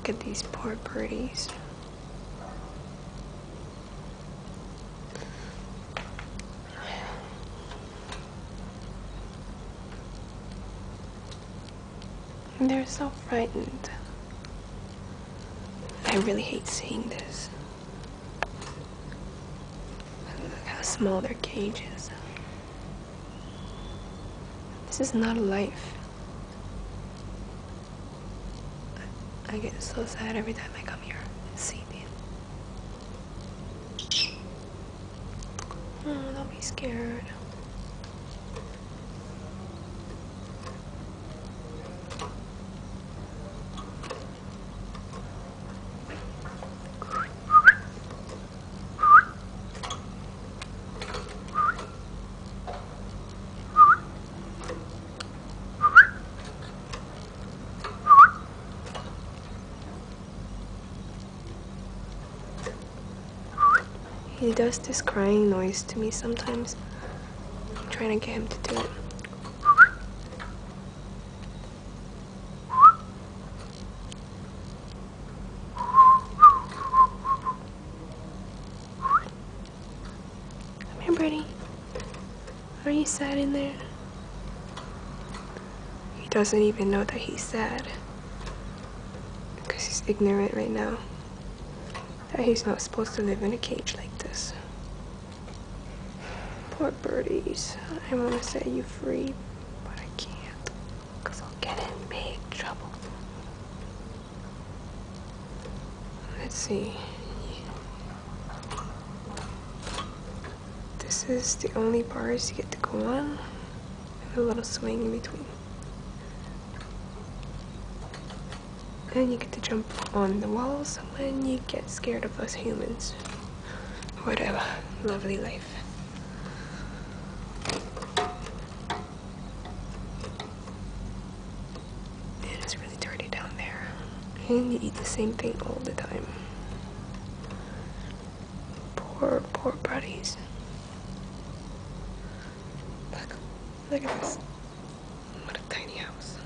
Look at these poor birdies. They're so frightened. I really hate seeing this. Look how small their cage is. This is not a life. I get so sad every time I come here and see them. Oh, don't be scared. He does this crying noise to me sometimes. I'm trying to get him to do it. Come here, Birdie. Are you sad in there? He doesn't even know that he's sad. Because he's ignorant right now. That he's not supposed to live in a cage like this. Poor birdies. I want to set you free, but I can't. Because I'll get in big trouble. Let's see. This is the only bars you get to go on. And a little swing in between. And you get to jump on the walls when you get scared of us humans. Whatever. Lovely life. It is really dirty down there. And you eat the same thing all the time. Poor buddies. Look at this. What a tiny house.